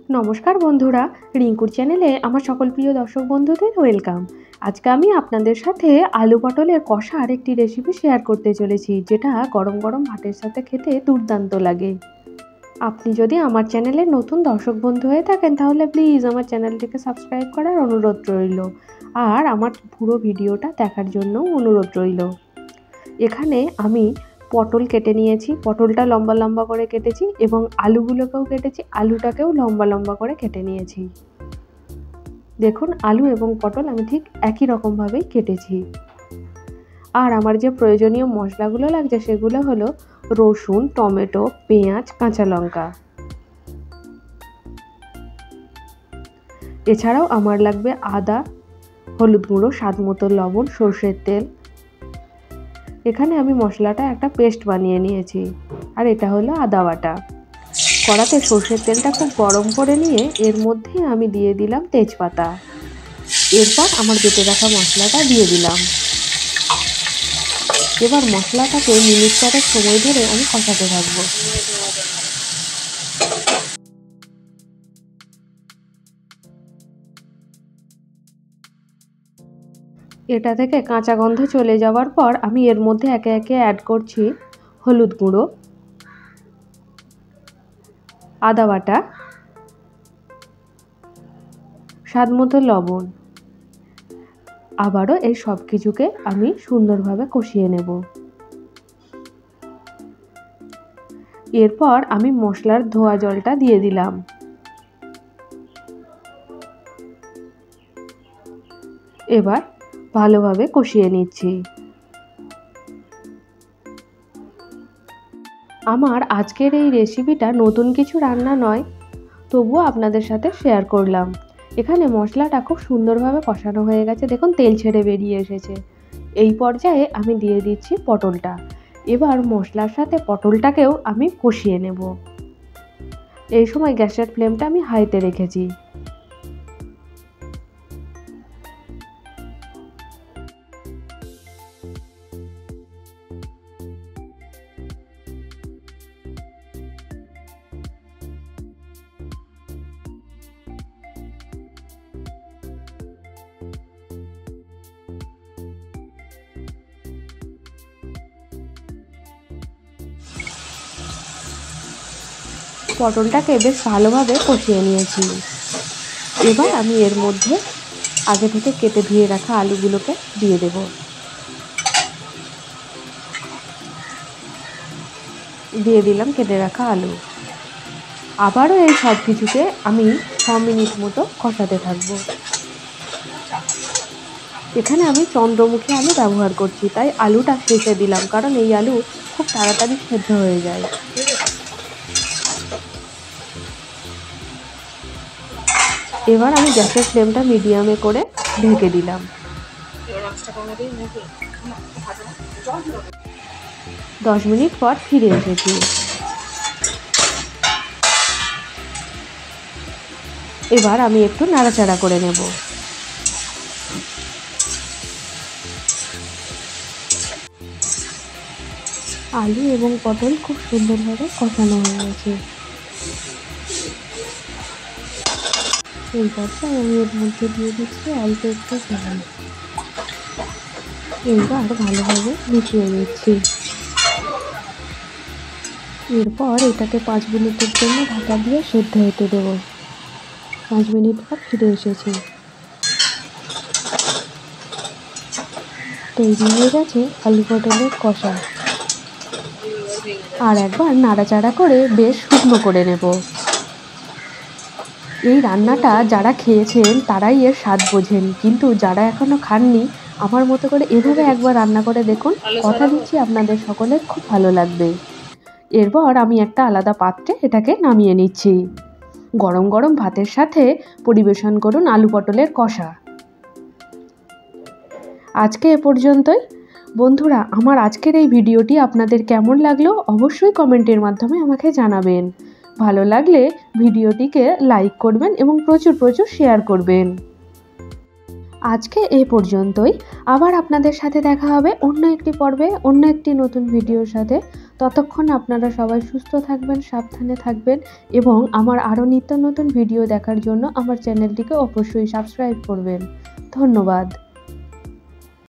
নমস্কার বন্ধুরা, রিঙ্কুর চ্যানেলে আমার সকল প্রিয় দর্শক বন্ধুদের ওয়েলকাম। আজকে আমি আপনাদের সাথে আলু পটলের কষার একটি রেসিপি শেয়ার করতে চলেছি, যেটা গরম গরম ভাতের সাথে খেতে দুর্দান্ত লাগে। আপনি যদি আমার চ্যানেলের নতুন দর্শক বন্ধু হয়ে থাকেন তাহলে প্লিজ আমার চ্যানেলটিকে সাবস্ক্রাইব করার অনুরোধ রইল, আর আমার পুরো ভিডিওটা দেখার জন্য অনুরোধ রইল। এখানে আমি পটল কেটে নিয়েছি, পটলটা লম্বা লম্বা করে কেটেছি এবং আলুগুলোকেও কেটেছি, আলুটাকেও লম্বা লম্বা করে কেটে নিয়েছি। দেখুন, আলু এবং পটল আমি ঠিক একই রকমভাবেই কেটেছি। আর আমার যে প্রয়োজনীয় মশলাগুলো লাগছে সেগুলো হলো রসুন, টমেটো, পেঁয়াজ, কাঁচা লঙ্কা। এছাড়াও আমার লাগবে আদা, হলুদ গুঁড়ো, স্বাদ মতো লবণ, সরষের তেল। এখানে আমি মশলাটা একটা পেস্ট বানিয়ে নিয়েছি। আর এটা হলো আদা বাটা। কড়াতে সরষের তেলটা খুব গরম করে নিয়ে এর মধ্যে আমি দিয়ে দিলাম তেজপাতা। এরপর আমার বেটে রাখা মশলাটা দিয়ে দিলাম। এবার মশলাটাকে মিনিট 4 সময় ধরে আমি কষাতে থাকবো। এটা থেকে কাঁচা গন্ধ চলে যাওয়ার পর আমি এর মধ্যে একে একে অ্যাড করছি হলুদ গুঁড়ো, আদা বাটা, স্বাদ মতো লবণ। আবারও এই সব কিছুকে আমি সুন্দরভাবে কষিয়ে নেব। এরপর আমি মশলার ধোয়া জলটা দিয়ে দিলাম। এবার ভালোভাবে কষিয়ে নিচ্ছি। আমার আজকের এই রেসিপিটা নতুন কিছু রান্না নয়, তবুও আপনাদের সাথে শেয়ার করলাম। এখানে মশলাটা খুব সুন্দরভাবে কষানো হয়ে গেছে, দেখুন তেল ছেড়ে বেরিয়ে এসেছে। এই পর্যায়ে আমি দিয়ে দিচ্ছি পটলটা। এবার মশলার সাথে পটলটাকেও আমি কষিয়ে নেব। এই সময় গ্যাসের ফ্লেমটা আমি হাইতে রেখেছি। পটলটাকে বেশ ভালোভাবে কষিয়ে নিয়েছি। এবার আমি এর মধ্যে আগে থেকে কেটে ধুয়ে রাখা আলুগুলোকে দিয়ে দেব। দিয়ে দিলাম কেটে রাখা আলু। আবারও এই সব কিছুকে আমি 6 মিনিট মতো কষাতে থাকবো। এখানে আমি চন্দ্রমুখী আলু ব্যবহার করছি, তাই আলুটা শেষে দিলাম, কারণ এই আলু খুব তাড়াতাড়ি সেদ্ধ হয়ে যায়। এবার আমি গ্যাসের ফ্লেমটা মিডিয়ামে করে ঢেকে দিলাম। 10 মিনিট পর ফিরে এসেছি। এবার আমি একটু নাড়াচাড়া করে নেব। আলু এবং পটল খুব সুন্দরভাবে কষানো হয়ে গেছে। এই পর্যায়ে আমি এর মধ্যে দিয়ে দিচ্ছি অল্প একটু জল। এইবার ভালোভাবে মিশিয়ে দিচ্ছি। এরপর এটাকে 5 মিনিটের জন্য ঢাকা দিয়ে সেদ্ধ হতে দেব। 5 মিনিট পর ফিরে এসেছি। তৈরি হয়ে গেছে আলু পটলের কষা। আর একবার নাড়াচাড়া করে বেশ শুকনো করে নেব। এই রান্নাটা যারা খেয়েছেন তারাই এর স্বাদ বোঝেন, কিন্তু যারা এখনো খাননি আমার মতো করে এভাবে একবার রান্না করে দেখুন। কথা দিচ্ছি আপনাদের সকলের খুব ভালো লাগবে। এরপর আমি একটা আলাদা পাত্রে এটাকে নামিয়ে নিচ্ছি। গরম গরম ভাতের সাথে পরিবেশন করুন আলু পটলের কষা। আজকে এ পর্যন্তই। বন্ধুরা, আমার আজকের এই ভিডিওটি আপনাদের কেমন লাগলো অবশ্যই কমেন্টের মাধ্যমে আমাকে জানাবেন। ভালো লাগলে ভিডিওটিকে লাইক করবেন এবং প্রচুর প্রচুর শেয়ার করবেন। আজকে এ পর্যন্তই। আবার আপনাদের সাথে দেখা হবে অন্য একটি পর্বে, অন্য একটি নতুন ভিডিওর সাথে। ততক্ষণ আপনারা সবাই সুস্থ থাকবেন, সাবধানে থাকবেন এবং আমার আরও নিত্য নতুন ভিডিও দেখার জন্য আমার চ্যানেলটিকে অবশ্যই সাবস্ক্রাইব করবেন। ধন্যবাদ।